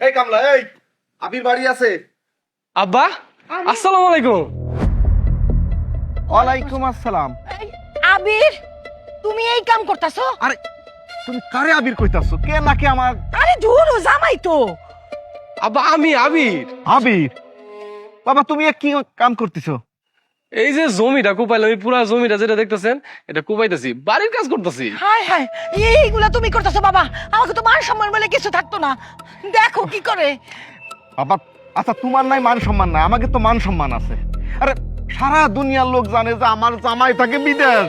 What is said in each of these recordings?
এই কামলা, এই আবির বাড়ি আছে? আব্বা আসসালামু আলাইকুম। ওয়ালাইকুম আসসালাম। আবির, তুমি এই কাম করতেছো? আরে তুমি কারে আবির কইতাছো? কে নাকি আমার আরে ধুর, ও জামাই তো। আব্বা আমি আবির। আবির? বাবা তুমি কি কাম করতেছো? এই যে জমিটা কুপাইলাম, এই পুরা জমিটা যেটা দেখতেছেন এটা কুপাইতেছি, বাড়ির কাজ করতেছি। হায় হায়, এইগুলা তুমি করতেছো বাবা? আমাকে তো মান সম্মান বলে কিছু থাকতো না, দেখো কি করে। বাবা আচ্ছা, তোমার নাই মান সম্মান নাই, আমাকে তো মান সম্মান আছে। আরে সারা দুনিয়ার লোক জানে যে আমার জামাই থাকে বিদেশ,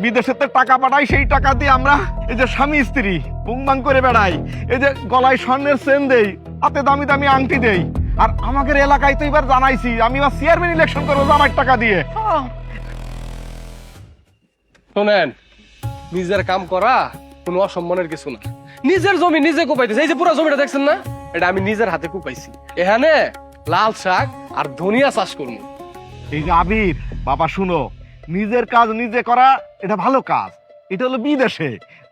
বিদেশেতে টাকা পাঠাই, সেই টাকা দিয়ে আমরা এই যে স্বামী স্ত্রী বুংবাং করে বেড়াই, এই যে গলায় স্বর্ণের চেন দেই, হাতে দামি দামি আংটি দেই। আর আমাদের এলাকায় তো এবার জানাইছি আমি এবার চেয়ারম্যান ইলেকশন করবো জামাইয়ের টাকা দিয়ে। শোনেন, নিজের কাম করা কোনো অসম্মানের কিছু না। নিজের জমি নিজে কুপাইতেছে। এই যে পুরো জমিটা দেখছেন না, এটা আমি নিজের হাতে কুপাইছি। এখানে লাল শাক আর ধনিয়া চাষ করবো। এই যে আবির বাবা শুনো, নিজের কাজ নিজে করা এটা ভালো কাজ। এটা হলো বিদেশে,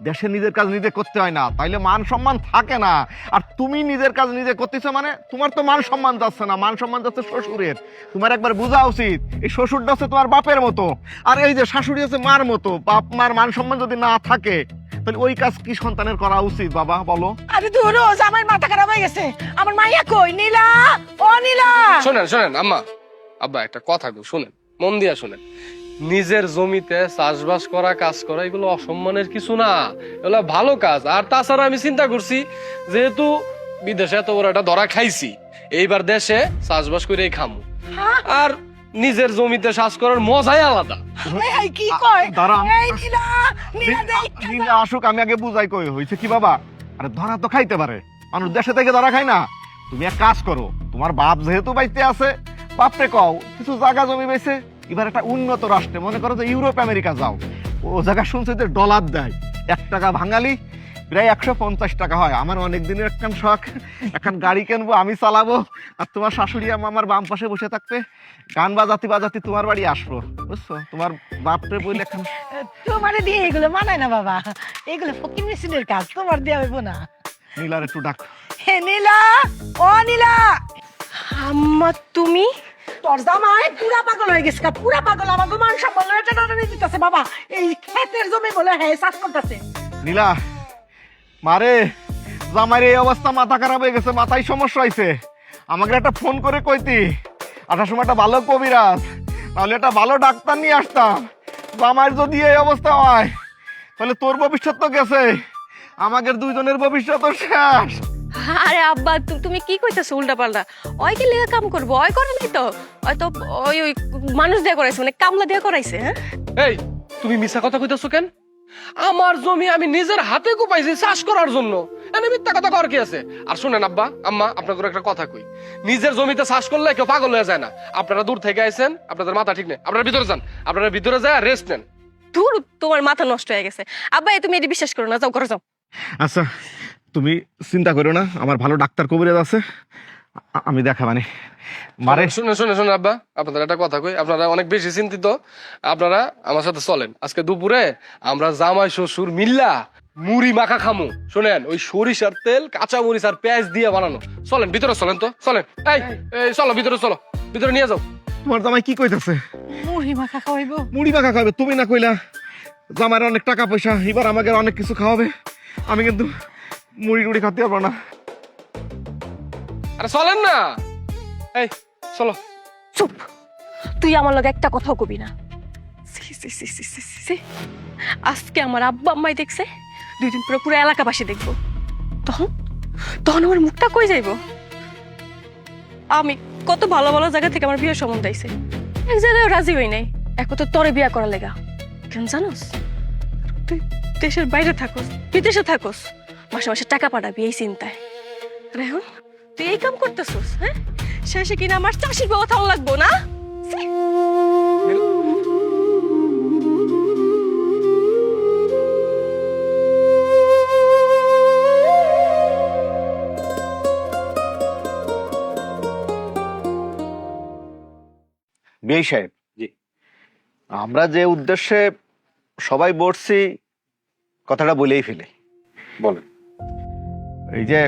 দেশে নিজের কাজ নিজে করতে হয় না, তাইলে মান সম্মান থাকে না। আর তুমি নিজের কাজ নিজে করতেছো মানে তোমার তো মান সম্মান যাচ্ছে না, মান সম্মান যাচ্ছে শ্বশুরের। তোমার একবার বোঝা উচিত, এই শ্বশুরটা হচ্ছে তোমার বাপের মতো, আর এই যে শাশুড়ি হচ্ছে মার মতো। বাপ মার মান সম্মান যদি না থাকে তাহলে ওই কাজ কি সন্তানের করা উচিত বাবা বলো? আরে ধুর, ও জামাইয়ের মাথা খারাপ হয়ে গেছে। আমার মাইয়া কই? নীলা, ও নীলা। শোনেন শোনেন আম্মা, আব্বা একটা কথা কই, শুনেন, মন দিয়া শুনেন। নিজের জমিতে চাষবাস করা, কাজ করা, এগুলো অসম্মানের কিছু না, এগুলো ভালো কাজ। আর তাছাড়া আমি চিন্তা করছি, যেহেতু বিদেশে এত বড় একটা ধরা খাইছি, এইবার দেশে চাষবাস করে খামু। আর নিজের জমিতে চাষ করার মজাই আলাদা। এই কি কয়? দাঁড়ান। এই নীলা, নীলা দেখ। নীলা আসুক, আমি আগে বুঝাই কই হয়েছে কি বাবা। আরে ধরা তো খাইতে পারে, মানুষ দেশে থেকে ধরা খায় না। তুমি এক কাজ করো, তোমার বাপ যেহেতু বাইতে আছে, বাপরে কও কিছু জায়গা জমি বেছে এবার একটা উন্নত রাষ্ট্রে, মনে করো যে ইউরোপ আমেরিকা যাও, ও জায়গা শুনছে যে ডলার দেয়, 1 টাকা বাঙালি প্রায় 150 টাকা হয়। আমার অনেক দিনের একটা শখ, এখন গাড়ি কিনবো, আমি চালাবো, আর তোমার শাশুড়ি আমার বাম পাশে বসে থাকবে, গান বাজাতে বাজাতে তোমার বাড়ি আসবো, বুঝছো? তোমার বাপরে বইলে এখন তোমারে দিয়ে এগুলো মানায় না বাবা, এগুলো ফকির মিছিলের কাজ, তোমার দিয়ে হইব না। নীলার একটু ডাক। হে নীলা, ও নীলা। আম্মা তুমি? তোর জামাই পুরা পাগল হয়ে গেছে, পুরা পাগল। আমাকে মান সম্মান লয়ে টানাটানি দিতেছে বাবা, এই ক্ষেতের জমি বলে হ্যাঁ চাষ করতেছে। নীলা মারে, জামাইয়ের এই অবস্থা, মাথা খারাপ হয়ে গেছে, মাথায় সমস্যা হয়েছে। আমাকে একটা ফোন করে কইতি, আসার সময় একটা ভালো কবিরাজ, তাহলে একটা ভালো ডাক্তার নিয়ে আসতাম। জামাইয়ের যদি এই অবস্থা হয় তাহলে তোর ভবিষ্যৎ তো গেছে, আমাদের দুইজনের ভবিষ্যৎ শেষ। আরে আব্বা, তুমি কি কইতাছো উল্টা পাল্টা? ওই কি লেগে কাম করবো? ওই করে নাই তো, ওই তো ওই ওই মানুষ দিয়ে করাইছে, মানে কামলা দিয়ে করাইছে। হ্যাঁ, এই তুমি মিছা কথা কইতাছো কেন? আমার জমি আমি নিজের হাতে কুপাইছি চাষ করার জন্য, এনে মিথ্যা কথা কর কি আছে? আর শুনেন আব্বা আম্মা, আপনাদের একটা কথা কই, নিজের জমিতে চাষ করলে কেউ পাগল হয়ে যায় না। আপনারা দূর থেকে আইছেন, আপনাদের মাথা ঠিক নেই, আপনারা ভিতরে যান, আপনারা ভিতরে যায় রেস্ট নেন। ধুর, তোমার মাথা নষ্ট হয়ে গেছে। আব্বা, তুমি এটি বিশ্বাস করো না, যাও করে যাও। আচ্ছা তুমি চিন্তা করো না, আমার ভালো ডাক্তার কবিরাজ আছে, আমি দেখা মানে মারে। শুনে শুনে শুনে আব্বা, আপনাদের একটা কথা কই, আপনারা অনেক বেশি চিন্তিত, আপনারা আমার সাথে চলেন। আজকে দুপুরে আমরা জামাই শ্বশুর মিল্লা মুড়ি মাখা খামু। শুনেন, ওই সরিষার তেল, কাঁচা মরিচ আর পেঁয়াজ দিয়ে বানানো। চলেন ভিতরে, চলেন তো, চলেন। এই এই চলো ভিতরে, চলো ভিতরে নিয়ে যাও। তোমার জামাই কি কইতাছে? মুড়ি মাখা খাওয়াইবো? মুড়ি মাখা খাবে? তুমি না কইলা জামাইয়ের অনেক টাকা পয়সা, এবার আমাকে অনেক কিছু খাওয়াবে, আমি কিন্তু মুড়ি টুড়ি খাতে পারবো না। আরে চলেন না, এই চলো। চুপ, তুই আমার লগে একটা কথাও কবি না। ছি, ছি, ছি, ছি, ছি, ছি, ছি। আজকে আমার আব্বা আম্মাই দেখছে, 2 দিন পরে পুরো এলাকাবাসী দেখবো, তখন তখন আমার মুখটা কই যাইব? আমি কত ভালো ভালো জায়গা থেকে আমার বিয়ের সম্বন্ধ আইছে, এক জায়গায় রাজি হই নাই, এখন তো তোরে বিয়া করার লেগা। কেন জানোস? তুই দেশের বাইরে থাকোস, বিদেশে থাকোস, মাসে মাসে টাকা পাঠাবি এই চিন্তায়। আর এখন তুই এই কাম করতেছিস, হ্যাঁ? শেষে কিনা আমার চাষির বাবা থাও লাগবো না? ছি! বিআই সাহেব, জি। আমরা যে উদ্দেশ্যে সবাই বসছি কথাটা বলেই ফেলে। বলেন। এই যে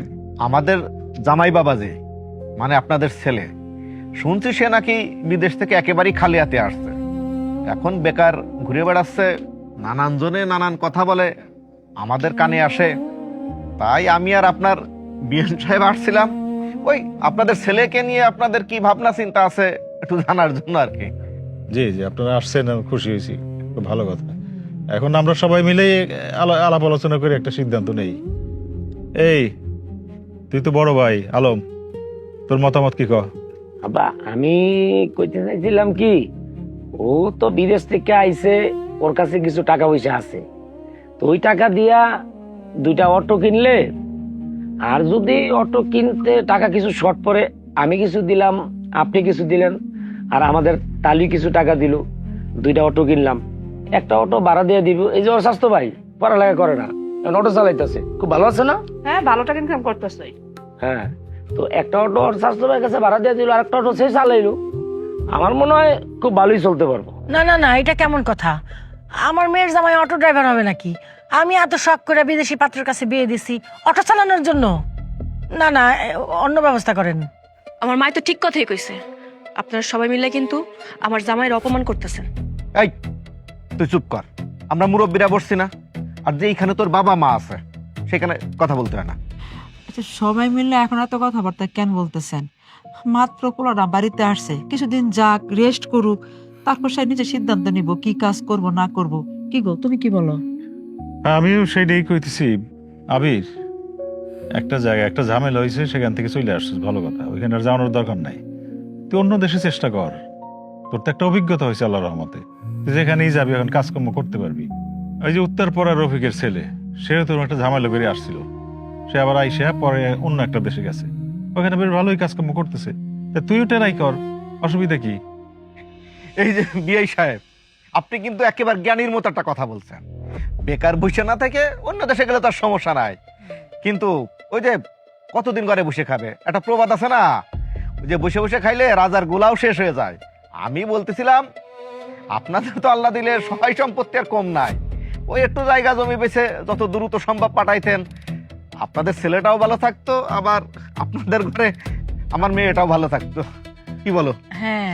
আমাদের জামাই বাবাজি মানে আপনাদের ছেলে, শুনছি সে নাকি বিদেশ থেকে একেবারেই খালি হাতে আসছে, এখন বেকার ঘুরে বেড়াচ্ছে, নানান জনে নানান কথা বলে, আমাদের কানে আসে। তাই আমি আর আপনার বিএন সাহেব আসছিলাম ওই আপনাদের ছেলেকে নিয়ে আপনাদের কি ভাবনা চিন্তা আছে একটু জানার জন্য আর কি। জি জি, আপনারা আসছেন, আমি খুশি হয়েছি, খুব ভালো কথা। এখন আমরা সবাই মিলে আলাপ আলোচনা করে একটা সিদ্ধান্ত নেই। এই তুই তো বড় ভাই আলম, তোর মতামত কি কর? আব্বা আমি কইতে চাইছিলাম কি, ও তো বিদেশ থেকে আইছে, ওর কাছে কিছু টাকা পয়সা আছে, তো ওই টাকা দিয়া 2টা অটো কিনলে, আর যদি অটো কিনতে টাকা কিছু শর্ট পড়ে, আমি কিছু দিলাম, আপনি কিছু দিলেন, আর আমাদের তালি কিছু টাকা দিল, 2টা অটো কিনলাম, একটা অটো ভাড়া দিয়ে দিব। এই যে ওর স্বাস্থ্য ভাই পড়ালেখা করে না, এখন অটো চালাইতেছে, খুব ভালো আছে না? হ্যাঁ, ভালো টাকা ইনকাম করতেছে। হ্যাঁ, তো একটা অটো ওর স্বাস্থ্য ভাইয়ের কাছে ভাড়া দিয়ে দিল, আর একটা অটো সে চালাইলো। আমার মনে হয় খুব ভালোই চলতে পারবো। না না না, এটা কেমন কথা? আমার মেয়ের জামাই অটো ড্রাইভার হবে নাকি? আমি এত শখ করে বিদেশি পাত্রের কাছে বিয়ে দিছি অটো চালানোর জন্য? না না, অন্য ব্যবস্থা করেন। আমার মায় তো ঠিক কথাই কইছে, আপনারা সবাই মিলে কিন্তু আমার জামাইয়ের অপমান করতেছেন। এই তুই চুপ কর, আমরা মুরব্বীরা বসছি না? আর যে এইখানে তোর বাবা মা আছে সেখানে কথা বলতে হয় না? আচ্ছা, সবাই মিলে এখন এত কথাবার্তা কেন বলতেছেন? মাত্র পোলাটা বাড়িতে আসছে, কিছুদিন যাক, রেস্ট করুক, তারপর সে নিজে সিদ্ধান্ত নিব কি কাজ করব না করব। কি গো, তুমি কি বলো? আমিও সেইটাই কইতেছি। আবির, একটা জায়গায় একটা ঝামেলা হয়েছে, সেখান থেকে চলে আসছিস, ভালো কথা, ওইখানে আর যাওয়ানোর দরকার নাই। তুই অন্য দেশে চেষ্টা কর, তোর তো একটা অভিজ্ঞতা হয়েছে আল্লাহ রহমতে, তুই যেখানেই যাবি এখন কাজকর্ম করতে পারবি। ওই যে উত্তরপাড়া রফিকের ছেলে, সেও তোর একটা ঝামেলা করে আসছিল, সে আবার আইসা পরে অন্য একটা দেশে গেছে, ওখানে বেশ ভালোই কাজকর্ম করতেছে। তা তুইও ট্রাই কর, অসুবিধা কি? এই যে বিআই সাহেব, আপনি কিন্তু একেবারে জ্ঞানীর মতো একটা কথা বলছেন। বেকার বসে না থেকে অন্য দেশে গেলে তার সমস্যা নাই, কিন্তু ওই যে কতদিন ঘরে বসে খাবে, একটা প্রবাদ আছে না, ওই যে বসে বসে খাইলে রাজার গোলাও শেষ হয়ে যায়। আমি বলতেছিলাম আপনাদের তো আল্লাহ দিলে সবাই সম্পত্তি আর কম নাই, ওই একটু জায়গা জমি বেছে যত দ্রুত সম্ভব পাঠাইতেন, আপনাদের ছেলেটাও ভালো থাকতো, আবার আপনাদের ঘরে আমার মেয়েটাও ভালো থাকতো। কি বলো? হ্যাঁ,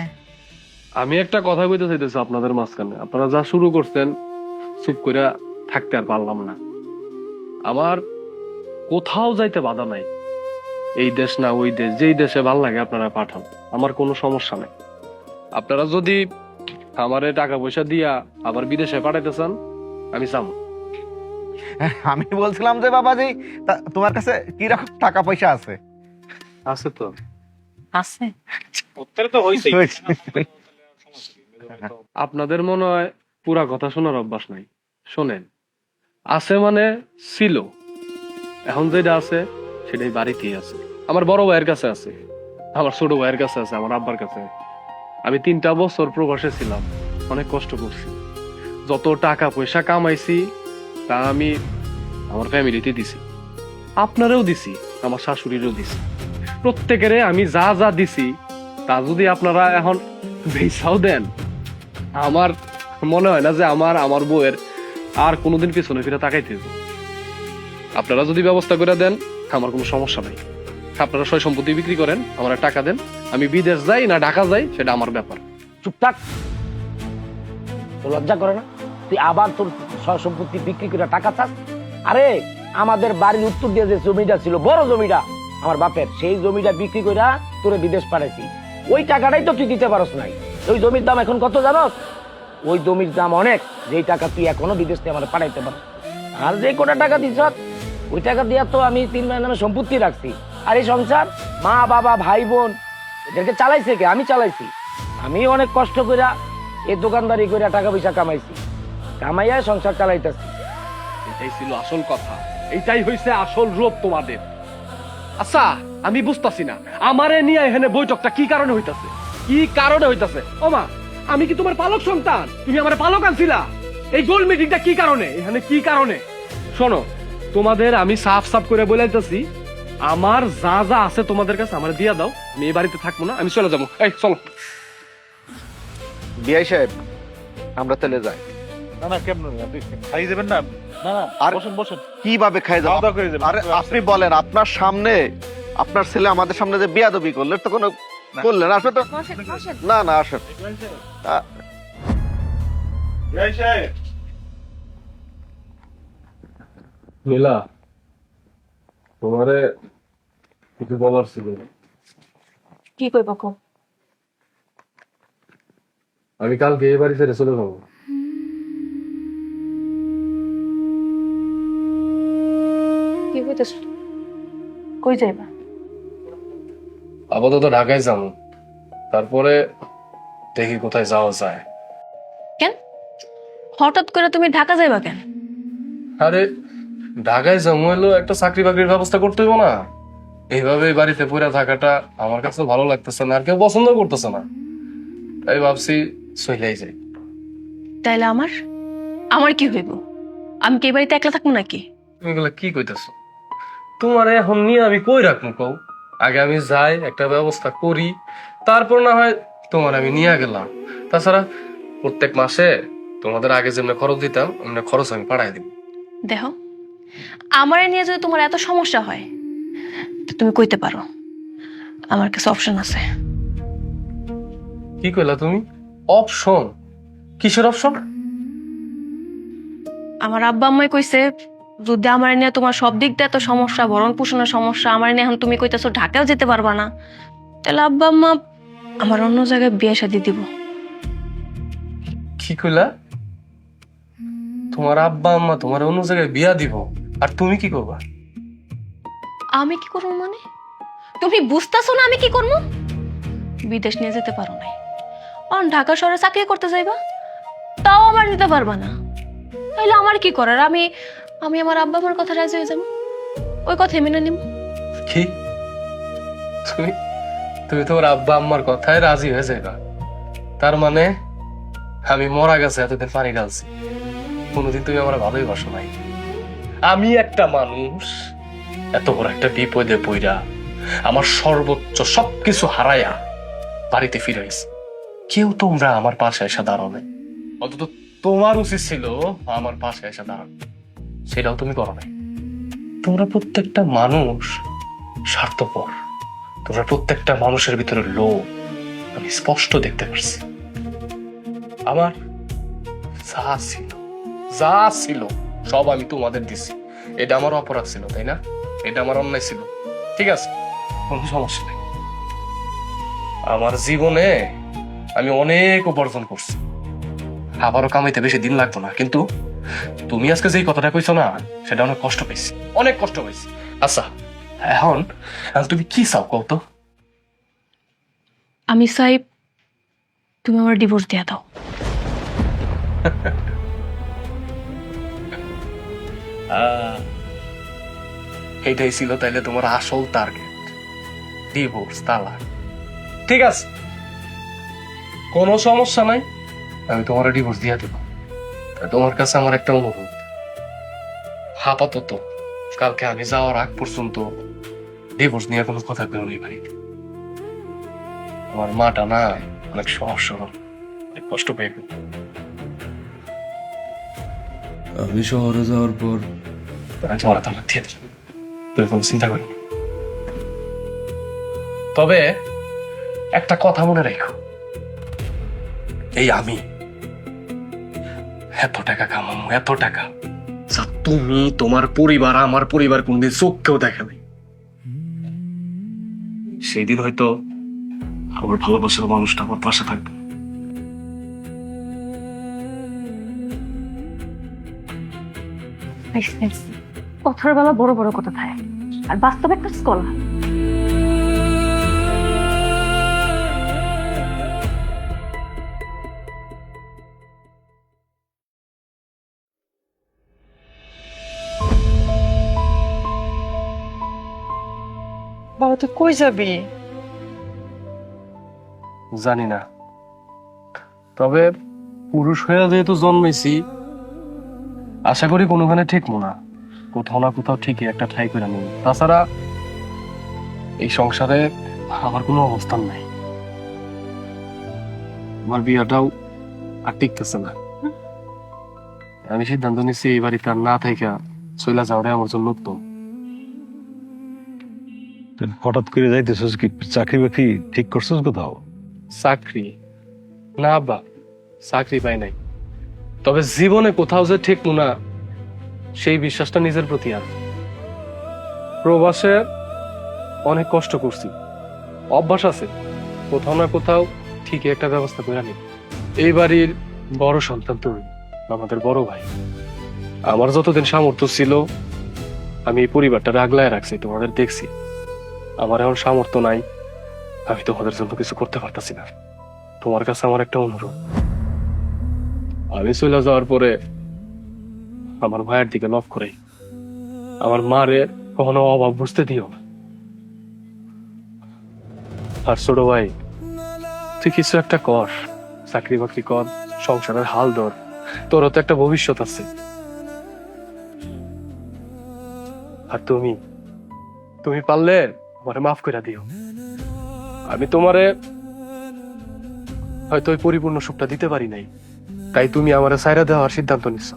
আমি একটা কথা কইতে চাইতেছি আপনাদের মাঝখানে, আপনারা যা শুরু করছেন চুপ করে থাকতে আর পারলাম না। আমার কোথাও যাইতে বাধা নাই, এই দেশ না ওই দেশ, যেই দেশে ভাল লাগে আপনারা পাঠান, আমার কোনো সমস্যা নাই। আপনারা যদি আমারে টাকা পয়সা দিয়া আবার বিদেশে পাঠাইতে চান, আমি যাবো। আমি বলছিলাম যে বাবাজি, তোমার কাছে কি রকম টাকা পয়সা আছে? আছে তো, আছে। হয়েছে। আপনাদের মনে হয় পুরা কথা শোনার অভ্যাস নাই। শোনেন, আছে মানে ছিল, এখন যেটা আছে সেটাই বাড়িতেই আছে। আমার বড় ভাইয়ের কাছে আছে, আমার ছোট ভাইয়ের কাছে আছে, আমার আব্বার কাছে। আমি 3টা বছর প্রবাসে ছিলাম, অনেক কষ্ট করছি, যত টাকা পয়সা কামাইছি তা আমি আমার ফ্যামিলিতে দিছি, আপনারেও দিছি, আমার শাশুড়িরও দিছি, প্রত্যেকেরে আমি যা যা দিছি তা যদি আপনারা এখন বেচাও দেন, আমার মনে হয় না যে আমার বউয়ের আর কোনোদিন পিছনে ফিরে তাকাইতে হবে। আপনারা যদি ব্যবস্থা করে দেন আমার কোনো সমস্যা নাই, আপনারা সয় সম্পত্তি বিক্রি করেন, আমার টাকা দেন, আমি বিদেশ যাই না ঢাকা যাই সেটা আমার ব্যাপার। চুপ থাক, তোর লজ্জা করে না? তুই আবার তোর সম্পত্তি বিক্রি করে টাকা চাস? আরে আমাদের বাড়ির উত্তর দিয়ে যে জমিটা ছিল, বড় জমিটা আমার বাপের, সেই জমিটা বিক্রি করে তোরে বিদেশ পাঠাইছি, ওই টাকাটাই তো তুই দিতে পারস নাই। ওই জমির দাম এখন কত জানোস? ওই জমির দাম অনেক, যেই টাকা তুই এখনো বিদেশ থেকে আমার পাঠাইতে পারো। আর যে কোটা টাকা দিছ, ওই টাকা দিয়া তো আমি 3 মায়ের নামে সম্পত্তি রাখছি, আর এই সংসার মা বাবা ভাই বোন এদেরকে চালাইছে কে? আমি চালাইছি। আমি অনেক কষ্ট করে এই দোকানদারি করে টাকা পয়সা কামাইছি, কামাইয়া সংসার চালাইতেছি। এটাই ছিল আসল কথা, এইটাই হইছে আসল রূপ তোমাদের। আচ্ছা, আমি বুঝতাছি না আমারে নিয়ে এখানে বৈঠকটা কি কারণে হইতাছে, কি কারণে হইতাছে? ও মা, আমি কি তোমার পালক সন্তান? তুমি আমার পালক আনছিলা? এই গোল মিটিংটা কি কারণে এখানে, কি কারণে? শোনো, তোমাদের আমি সাফ সাফ করে বলাইতেছি, আমার যা যা আছে তোমাদের কাছে আমার দিয়া দাও, আমি এই বাড়িতে থাকবো না, আমি চলে যাবো। এই চলো। বিআই সাহেব, আমরা তাহলে যাই। না না, কেমন খাই যাবেন না? না না, আর বসেন বসেন, কিভাবে খাই যাবো? খাওয়া দাওয়া করে যাবেন। আরে আপনি বলেন, আপনার সামনে আপনার ছেলে আমাদের সামনে যে বেয়াদবি করলেন তো কোনো করলেন আসলে তো না না আসেন আ- নীলা তোমারে কিছু বলার ছিল। কি কইবা কো? আমি কালকে এই বাড়ি ছেড়ে চলে যাবো। কি কইতেছ? কই যাইবা? আপাতত ঢাকায় যাবো, তারপরে দেখি কোথায় যাওয়া যায়। কেন হঠাৎ করে তুমি ঢাকা যাইবা কেন? আরে ঢাকায় যাবো হলো একটা চাকরি বাকরির ব্যবস্থা করতে হইব না? এইভাবে বাড়িতে পড়ে থাকাটা আমার কাছে ভালো লাগতেছে না, আর কেউ পছন্দ করতেছে না, তাই ভাবছি চলেই যাই। তাইলে আমার আমার কি হইব? আমি কি এই বাড়িতে একলা থাকবো নাকি? তুমি এগুলা কি কইতেছো? তোমার এখন নিয়ে আমি কই রাখবো কও? আগে আমি যাই, একটা ব্যবস্থা করি, তারপর না হয় তোমার আমি নিয়ে গেলাম। তাছাড়া প্রত্যেক মাসে তোমাদের আগে যেমন খরচ দিতাম এমনি খরচ আমি পাঠাই দিব। দেখো, আমারে নিয়ে যদি তোমার এত সমস্যা হয় তো তুমি কইতে পারো, আমার কাছে অপশন আছে। কি কইলা তুমি? অপশন? কিসের অপশন? আমার আব্বা আম্মাই কইছে যদি আমার নিয়ে তোমার সব দিক দিয়ে এত সমস্যা, ভরণ পোষণের সমস্যা, আমার নিয়ে এখন তুমি কইতেছো ঢাকাও যেতে পারবা না, তাহলে আব্বা আম্মা আমার অন্য জায়গায় বিয়ে শাদী দিব। কি কইলা? তোমার আব্বা আম্মা তোমার অন্য জায়গায় বিয়া দিব, আর তুমি কি করবা? আমি কি করবো মানে? তুমি বুঝতেছো না আমি কি করবো? বিদেশ নিয়ে যেতে পারো নাই, অন ঢাকা শহরে চাকরি করতে যাইবা, তাও আমার নিতে পারবা না, তাইলে আমার কি করার? আমি আমি আমার আব্বা আমার কথা রাজি হয়ে যাবো, ওই কথা মেনে নিব। কি তুমি তুমি তোমার আব্বা আম্মার কথায় রাজি হয়ে যাইবা? তার মানে আমি মরা গেছে এতদিন পানি ঢালছি, কোনোদিন তুমি আমার ভালোই বাসো নাই। আমি একটা মানুষ এত বড় একটা বিপদে পইরা আমার সর্বোচ্চ সবকিছু হারাইয়া বাড়িতে ফিরে আইছি, কেউ তোমরা আমার পাশে এসে দাঁড়াও নাই। অন্তত তোমার উচিত ছিল আমার পাশে এসে দাঁড়ানো, সেটাও তুমি করো নাই। তোমরা প্রত্যেকটা মানুষ স্বার্থপর, তোমরা প্রত্যেকটা মানুষের ভিতরে লোভ আমি স্পষ্ট দেখতে পারছি। আমার যা ছিল সব আমি তোমাদের দিছি, এটা আমার অপরাধ ছিল তাই না? এটা আমার অন্যায় ছিল, ঠিক আছে, কোনো সমস্যা নেই। আমার জীবনে আমি অনেক উপার্জন করছি, আবারও কামাইতে বেশি দিন লাগতো না, কিন্তু তুমি আজকে যেই কথাটা কইছো না, সেটা অনেক কষ্ট পাইছি, অনেক কষ্ট পাইছি। আচ্ছা এখন এখন তুমি কি চাও কও তো? আমি চাই তুমি আমার ডিভোর্স দিয়ে দাও। এইটাই ছিল তাইলে তোমার আসল টার্গেট, ডিভোর্স, তালাক? ঠিক আছে, কোনো সমস্যা নাই, আমি তোমার ডিভোর্স দিয়ে দেবো। তোমার কাছে আমার একটা অনুরোধ, আপাতত কালকে আমি যাওয়ার আগ পর্যন্ত ডিভোর্স নিয়ে কোনো কথা বেরো নেই বাড়িতে। আমার মাটা না অনেক সহজ সরল, অনেক কষ্ট পেয়ে গেল। আমি শহরে যাওয়ার পর তোমার তালাক দিয়ে দিলাম, তুমি কোনো চিন্তা করি না। তবে একটা কথা মনে রেখো, এই আমি এত টাকা কামাবো, এত টাকা যা তুমি, তোমার পরিবার, আমার পরিবার কোনদিন চোখকেও দেখাবে। সেই দিন হয়তো আমার ভালোবাসার মানুষটা আমার পাশে থাকবে। কথার বেলা বড় বড় কথা থাকে, আর বাস্তবে একটা স্কলার। বাবা তুই কই যাবি? জানি না, তবে পুরুষ হয়ে যেহেতু জন্মেছি, আশা করি কোনোখানে ঠিক না, কোথাও না কোথাও ঠিকই একটা ঠাই করে নেব। তাছাড়া এই সংসারে আমার কোনো অবস্থান নাই, আমার বিয়াটাও আর টিকতেছে না। আমি সিদ্ধান্ত নিচ্ছি এই বাড়িতে আর না থাইকা চইলা যাওয়াটাই আমার জন্য উত্তম। হঠাৎ করে যাইতেছিস কি চাকরি বাকরি ঠিক করছিস কোথাও? চাকরি না আব্বা, চাকরি পাই নাই, তবে জীবনে কোথাও যে ঠিক না সেই বিশ্বাসটা নিজের প্রতি আর। প্রবাসে অনেক কষ্ট করছি, অভ্যাস আছে, কোথাও না কোথাও ঠিকই একটা ব্যবস্থা করে নিব। এই বাড়ির বড় সন্তান তুমি, আমাদের বড় ভাই। আমার যতদিন সামর্থ্য ছিল আমি এই পরিবারটা আগলায় রাখছি, তোমাদের দেখছি। আমার এখন সামর্থ্য নাই, আমি তোমাদের জন্য কিছু করতে পারতাছি না। তোমার কাছে আমার একটা অনুরোধ, আমি চলে যাওয়ার পরে আমার ভাইয়ের দিকে লক্ষ্য করে আমার মারে কখনো অভাব বুঝতে দিও না। আর ছোট ভাই, তুই কিছু একটা কর, চাকরি বাকরি কর, সংসারের হাল ধর, তোরও তো একটা ভবিষ্যৎ আছে। আর তুমি পারলে আমারে মাফ করে দিও। আমি তোমারে হয়তো ওই পরিপূর্ণ সুখটা দিতে পারি নাই, তাই তুমি আমারে ছাইরা দেওয়ার সিদ্ধান্ত নিচ্ছ।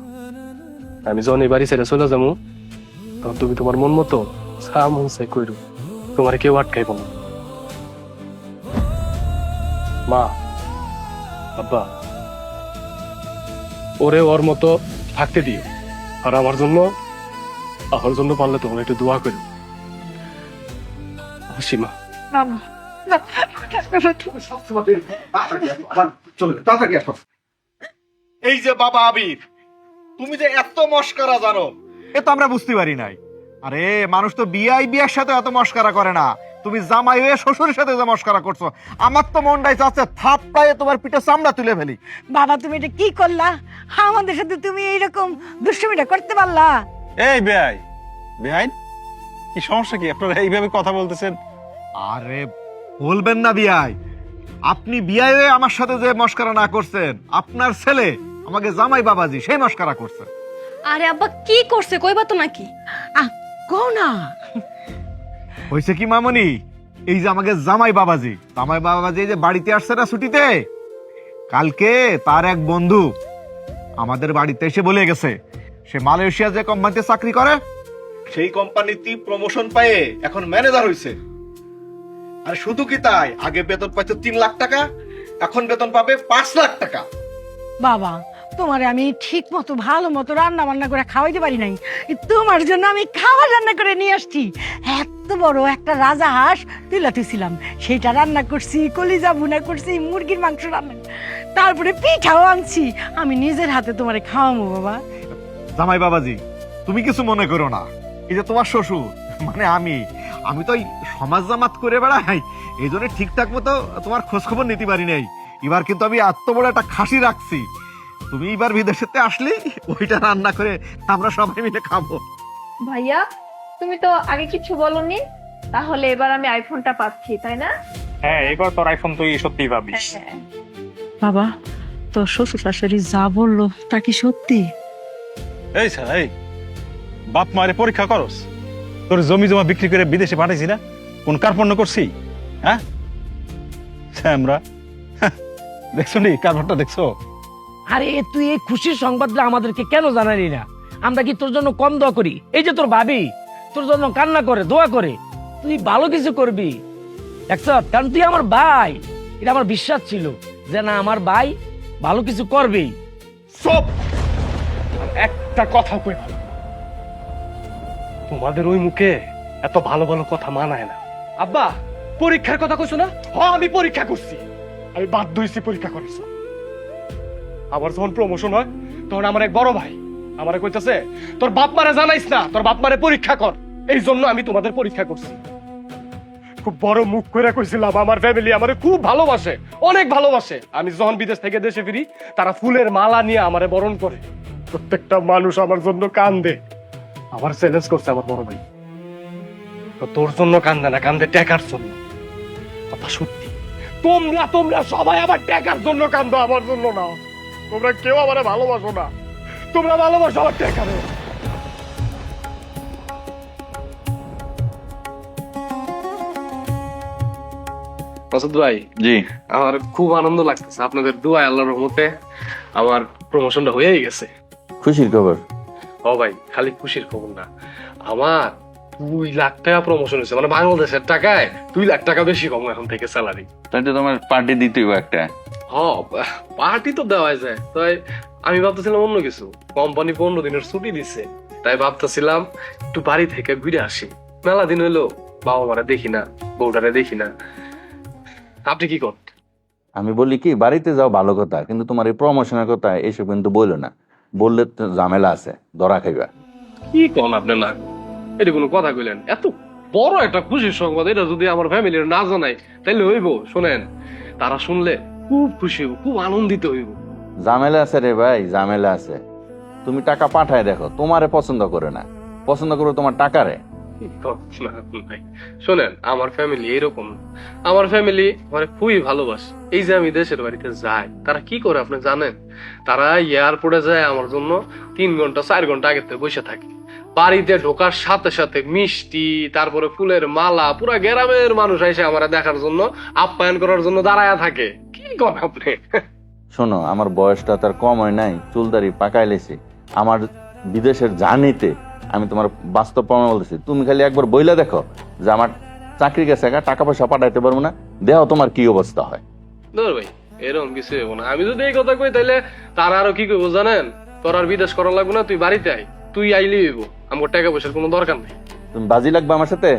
আমি যখন এই বাড়ি ছেড়ে চলে যাবো তখন তুমি তোমার মন মতো যা মন চাই কইরো, তোমারে কেউ আটকাইব না। মা, আব্বা, ওরে ওর মতো থাকতে দিও। আর আমার জন্য পারলে তোমার একটু দোয়া করো। সীমা, এই যে বাবা আবির, তুমি যে এত মস্করা জানো এ তো আমরা বুঝতে পারি নাই। আরে মানুষ তো বিয়ের সাথে এত মস্করা করে না, তুমি জামাই হয়ে শ্বশুরের সাথে যে মস্করা করছো, আমার তো মনটাই চাচ্ছে থাপ্পায়ে তোমার পিঠে চামড়া তুলে ফেলি। বাবা তুমি এটা কি করলা? আমাদের সাথে তুমি এইরকম দুষ্টুমিটা করতে পারলা? এই বেআইন, কি সমস্যা কি? আপনারা এইভাবে কথা বলতেছেন? আরে বলবেন না বিয়াই, আপনি বিয়াই হয়ে আমার সাথে যে মস্করা না করছেন, আপনার ছেলে আমাকে জামাই বাবাজি সেই মস্করা করছে। আরে আব্বা কি করছে কইবা তো নাকি? কও না। হয়েছে কি মামনি, এই যে আমাকে জামাই বাবাজি এই যে বাড়িতে আসছে না ছুটিতে, কালকে তার এক বন্ধু আমাদের বাড়িতে এসে বলে গেছে সে মালয়েশিয়া যে কোম্পানিতে চাকরি করে সেই কোম্পানিতে প্রমোশন পেয়ে এখন ম্যানেজার হয়েছে। আর শুধু কি তাই, আগে বেতন পাইতো 3 লাখ টাকা, এখন বেতন পাবে 5 লাখ টাকা। বাবা তোমারে আমি ঠিক মতো ভালো মতো রান্না বান্না করে খাওয়াইতে পারি নাই, তোমার জন্য আমি খাবার রান্না করে নিয়ে আসছি। এত বড় একটা রাজা হাঁস তুলাতেছিলাম, সেটা রান্না করছি, কলিজা ভুনা করছি, মুরগির মাংস রান্না, তারপরে পিঠাও আনছি। আমি নিজের হাতে তোমারে খাওয়াবো বাবা। জামাই বাবাজি তুমি কিছু মনে করো না, এই যে তোমার শ্বশুর মানে আমি তো সমাজ জামাত করে বেড়াই, এই জন্য ঠিকঠাক মতো তোমার খোঁজ খবর নিতে পারি নাই। এবার কিন্তু আমি এত বড় একটা খাসি রাখছি, তুমি এবার বিদেশেতে আসলে ওইটা রান্না করে আমরা সবাই মিলে খাবো। ভাইয়া তুমি তো আগে কিছু বলনি, তাহলে এবার আমি আইফোনটা পাচ্ছি তাই না? হ্যাঁ, এবার তোর আইফোন তুই সত্যি পাবিস। হ্যাঁ। বাবা তোর শ্বশুর শাশুড়ি যা বললো তা কি সত্যি? এই স্যার, এই বাপ মারে পরীক্ষা করস? তোর জমি জমা বিক্রি করে বিদেশে পাঠাইছি না, কোন কার্পণ্য করছি? হ্যাঁ আমরা দেখছো নি কারবারটা দেখছো? আরে তুই এই খুশির সংবাদটা আমাদেরকে কেন জানালি না? আমরা কি তোর জন্য কম দোয়া করি? এই যে তোর ভাবি তোর জন্য কান্না করে দোয়া করে, তুই ভালো কিছু করবি দেখছ, কারণ তুই আমার ভাই। এটা আমার বিশ্বাস ছিল যে না আমার ভাই ভালো কিছু করবেই। সব একটা কথা কই ভালো, তোমাদের ওই মুখে এত ভালো ভালো কথা মানায় না। আব্বা পরীক্ষার কথা কইছো না? হ্যাঁ আমি পরীক্ষা করছি, আমি বাধ্য হইছি পরীক্ষা করেছ। আমার যখন প্রমোশন হয় তখন আমার এক বড় ভাই আমারে কইতাছে তোর বাপ মারে জানাইস না, তোর বাপ মারে পরীক্ষা কর, এই জন্য আমি তোমাদের পরীক্ষা করছি। খুব বড় মুখ করে কইছিলাম আমার ফ্যামিলি আমারে খুব ভালোবাসে, অনেক ভালোবাসে। আমি যখন বিদেশ থেকে দেশে ফিরি তারা ফুলের মালা নিয়ে আমারে বরণ করে, প্রত্যেকটা মানুষ আমার জন্য কান্দে। আমার চ্যালেঞ্জ করছে আমার বড় ভাই, তো তোর জন্য কান্দে না, কান্দে টাকার জন্য। কথা সত্যি, তোমরা সবাই আমার টাকার জন্য কান্দো, আমার জন্য না। তোমরা কেউ আমারে ভালোবাসো না, তোমরা ভালোবাসো আমার টাকারে। মাসুদ ভাই, জি আমার খুব আনন্দ লাগতেছে, আপনাদের দোয়া আল্লাহর রহমতে আমার প্রমোশনটা হয়েই গেছে। খুশির খবর। ও ভাই, খালি খুশির খবর না, আমার 2 লাখ টাকা প্রমোশন হয়েছে, মানে বাংলাদেশের টাকায় 2 লাখ টাকা বেশি কম এখন থেকে স্যালারি। তাই তো তোমার পার্টি দিতেই একটা। হ, পার্টি তো দেওয়া যায়, তাই আমি ভাবতেছিলাম অন্য কিছু। কোম্পানি 15 দিনের ছুটি দিচ্ছে, তাই ভাবতেছিলাম একটু বাড়ি থেকে ঘুরে আসি। মেলা দিন হইলো বাবা মারা দেখি না, বউটারে দেখি না। আপনি কি করেন? আমি বলি কি, বাড়িতে যাও ভালো কথা, কিন্তু তোমার এই প্রমোশনের কথা এসব কিন্তু বললো না, বললে তো ঝামেলা আছে, ধরা খাইবা। কি কন আপনি? না, এটা কোনো কথা কইলেন? এত বড় একটা খুশির সংবাদ, এটা যদি আমার ফ্যামিলির না জানাই তাইলে হইব? শোনেন, তারা শুনলে খুব খুশি হইব, খুব আনন্দিত হইব। ঝামেলা আছে রে ভাই, ঝামেলা আছে। তুমি টাকা পাঠায় দেখো, তোমারে পছন্দ করে না, পছন্দ করো তোমার টাকারে। শোনেন, আমার ফ্যামিলি এরকম না। আমার ফ্যামিলি মানে খুবই ভালোবাসে। এই যে আমি দেশের বাড়িতে যাই, তারা কি করে আপনি জানেন? তারা এয়ারপোর্টে যায় আমার জন্য 3 ঘন্টা 4 ঘন্টা আগে থেকে বসে থাকে। বাড়িতে ঢোকার সাথে সাথে মিষ্টি, তারপরে ফুলের মালা, পুরা গ্রামের মানুষ এসে আমার দেখার জন্য, আপ্যায়ন করার জন্য দাঁড়ায় থাকে। কি করেন আপনি? শোনো, আমার বয়সটা তার কম হয় নাই, চুলদারি পাকাই লেছি। আমার বিদেশের জার্নিতে আমি তোমার বাস্তব প্রমাণ বলতেছি। তুমি খালি একবার বইলা দেখো যে আমার চাকরি গেছে, টাকা পয়সা পাঠাইতে পারবো না, দেখো তোমার কি অবস্থা হয়। ধর ভাই, এরকম কিছু হইব না। আমি যদি এই কথা কই তাইলে তারা আরো কি করবো জানেন? তোর আর বিদেশ করা লাগবে না, তুই বাড়িতে আই, তুই আইলি হইব, আমার টাকা পয়সার কোনো দরকার নেই। তুমি বাজি লাগবে আমার সাথে?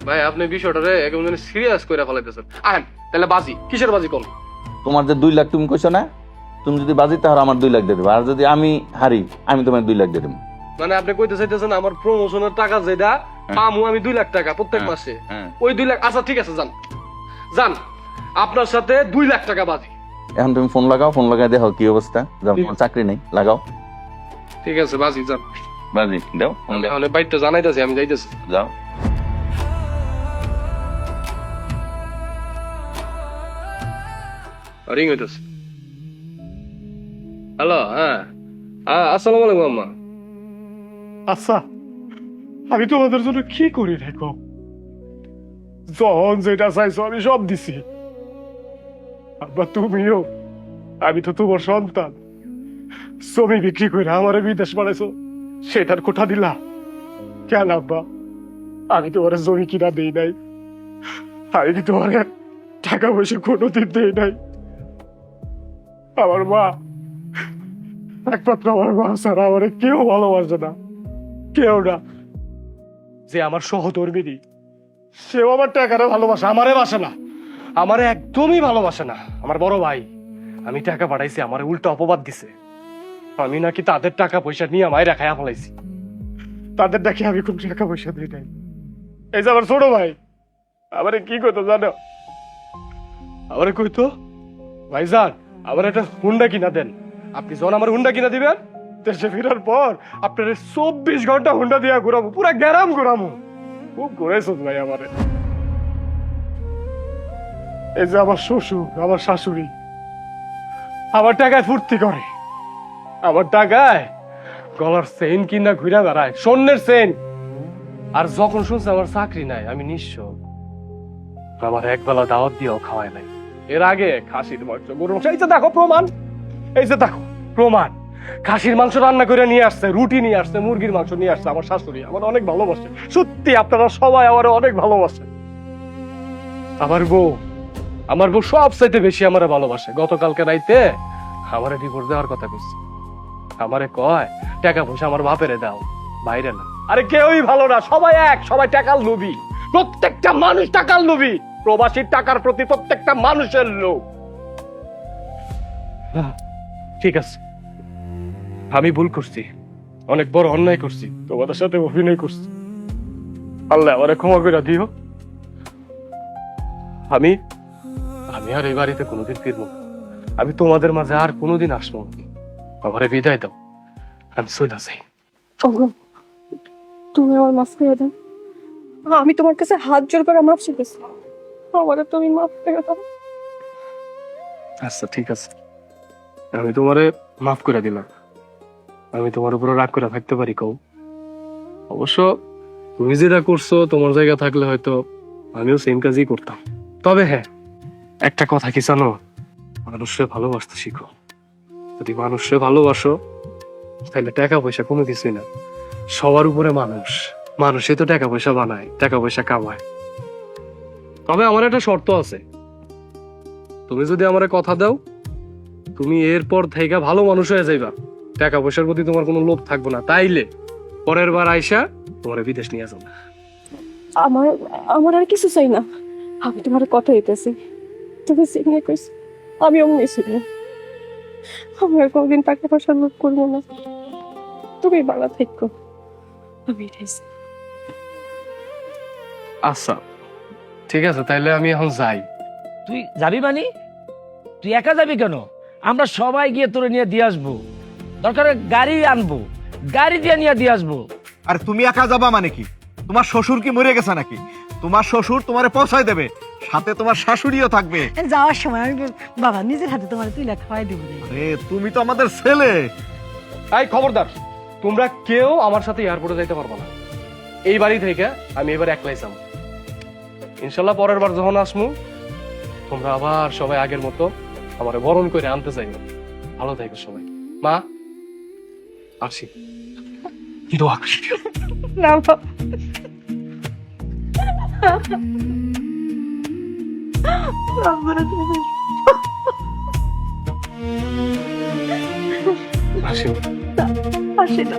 ভাই, আপনি বিষয়টারে একদম সিরিয়াস করে ফেলাইতেছেন। আহেন তাহলে বাজি, কিসের বাজি কোন? তোমার যে 2 লাখ তুমি কইছো না, তুমি যদি বাজি তাহলে আমার 2 লাখ দিয়ে দেবো, আর যদি আমি হারি আমি তোমার 2 লাখ দিয়ে দেবো। মানে আপনি কইতে চাইতেছেন আমার প্রমোশনের টাকা যেটা পামু আমি 2 লাখ টাকা প্রত্যেক মাসে, ওই 2 লাখ? আচ্ছা ঠিক আছে, যান যান, আপনার সাথে 2 লাখ টাকা বাজি। এখন তুমি ফোন লাগাও, ফোন লাগাই দেখো কি অবস্থা। তোমার চাকরি নেই, লাগাও। ঠিক আছে, বাজি, যান। বাজি দাও, আমি বাইরটা জানাইতেছি, আমি যাইতেছি। যাও। রিং হইতেছে। হ্যালো, হ্যাঁ, আসসালামু আলাইকুম আম্মা। আচ্ছা, আমি তোমাদের জন্য কি করি দেখো? যখন যেটা চাইছো আমি সব দিছি। আব্বা তুমিও, আমি তো তোমার সন্তান। জমি বিক্রি করে আমারে বিদেশ পাঠাইছো, সেটার কোঠা দিলা কেন আব্বা? আমি তোমার জমি কিনা দেই নাই, আমি কি তোমার টাকা পয়সা কোনোদিন দেই নাই? আমার মা, একমাত্র আমার মা ছাড়া আমার কেউ ভালোবাসে না, কেউ না। যে আমার সহধর্মিনী, সেও আমার টাকারে ভালোবাসে, আমারে বাসে না, আমারে একদমই ভালোবাসে না। আমার বড় ভাই, আমি টাকা পাঠাইছি, আমার উল্টো অপবাদ দিছে, আমি নাকি তাদের টাকা পয়সা নিয়ে আমায় রাখাইয়া ফেলাইছি। তাদের নাকি আমি কোন টাকা পয়সা দিই নাই। এই যে আমার ছোট ভাই, আমারে কি কইতো জানো? আমারে কইতো, ভাইজান আমার একটা হুন্ডা কিনা দেন। আপনি যখন আমার হুন্ডা কিনা দিবেন, দেশে ফেরার পর আপনার 24 ঘন্টা হুন্ডা দিয়া ঘুরাবো, পুরা গ্যারাম ঘুরাবো। খুব ঘুরেছো ভাই আমারে। এই যে আমার শ্বশুর, আমার শাশুড়ি আমার টাকায় ফুর্তি করে, আমার টাকায় গলার চেইন কিনা ঘুরা বেড়ায়, স্বর্ণের চেইন। আর যখন শুনছে আমার চাকরি নাই, আমি নিঃস্ব, আমার একবেলা দাওয়াত দিয়েও খাওয়ায় নাই। এর আগে খাসির মাংস, গরুর মাংস, এই যে দেখো প্রমাণ, এই যে দেখো প্রমাণ। খাসির মাংস রান্না করে নিয়ে আসছে, রুটি নিয়ে আসছে, মুরগির মাংস নিয়ে আসছে। আমার শাশুড়ি আমার অনেক ভালোবাসে, সত্যি আপনারা সবাই আমার অনেক ভালোবাসে। আমার বউ সব চাইতে বেশি আমার ভালোবাসে। গতকালকে রাইতে আমারে ডিভোর্স দেওয়ার কথা কইছে। আমারে কয় টাকা পয়সা আমার বাপেরে দাও, বাইরে না। আরে কেউই ভালো না, সবাই এক, সবাই টাকার লোভী। প্রত্যেকটা মানুষ টাকার লোভী, প্রবাসীর টাকার প্রতি প্রত্যেকটা মানুষের লোভ। ঠিক আছে, আমি ভুল করছি, অনেক বড় অন্যায় করছি, তোমাদের সাথে অভিনয় করছি। আল্লাহ আমারে ক্ষমা করে দিও। আমি আর এই বাড়িতে কোনোদিন ফিরবো না। আমি তোমাদের মাঝে আর কোনোদিন আসবো না। আমারে বিদায় দাও, আমি চলে যাই। তুমি আমার মাফ করে দাও, আমি তোমার কাছে হাত জোর করে মাফ চেয়েছি, আমারে তুমি মাফ করে দাও। আচ্ছা ঠিক আছে, আমি তোমারে মাফ করে দিলাম। আমি তোমার উপর রাগ করে থাকতে পারি কও? অবশ্য তুমি যেটা করছো, তোমার জায়গা থাকলে হয়তো আমিও সেম কাজই করতাম। তবে হ্যাঁ, একটা কথা কি জানো? মানুষকে ভালোবাসতে শিখো। যদি মানুষকে ভালোবাসো, তাহলে টাকা পয়সা কোনো কিছুই না। সবার উপরে মানুষ, মানুষই তো টাকা পয়সা বানায়, টাকা পয়সা কামায়। তবে আমার একটা শর্ত আছে, তুমি যদি আমারে কথা দাও তুমি এরপর থেকে ভালো মানুষ হয়ে যাইবা, টাকা পয়সার প্রতি তোমার কোনো লোভ থাকবে না, তাইলে পরের বার আইসা তোমার বিদেশ নিয়ে যাবো। আমার আমার আর কিছু চাই না, আমি তোমার কথা দিতেছি, তুমি সিগনে কইস আমি অমনি শুনি, আমি আর কোনদিন টাকা পয়সা লোভ করবো না, তুমি ভালো থেকো, আমি এটাই চাই। আচ্ছা ঠিক আছে, তাইলে আমি এখন যাই। তুই যাবি মানে? তুই একা যাবি কেন? আমরা সবাই গিয়ে তোরে নিয়ে দিয়ে আসবো, দরকার হয় গাড়ি আনবো, গাড়ি দিয়ে নিয়ে দিয়ে আসবো। আর তুমি একা যাবা মানে কি? তোমার শ্বশুর কি মরে গেছে নাকি? তোমার শ্বশুর তোমারে পৌঁছায় দেবে, সাথে তোমার শাশুড়িও থাকবে। যাওয়ার সময় আমি বাবা নিজের হাতে তোমার তুইলা খাওয়াই দেবো রে। আরে তুমি তো আমাদের ছেলে। এই খবরদার, তোমরা কেউ আমার সাথে এয়ারপোর্টে যাইতে পারবো না। এই বাড়ি থেকে আমি এবার একলাই যাবো। ইনশাল্লাহ পরের বার যখন আসমু তোমরা আবার সবাই আগের মতো আমার বরণ করে আনতে চাইবে। ভালো থাকবে সবাই। মা আসি, দোয়া করি। না বাবা। আসি। আসি না।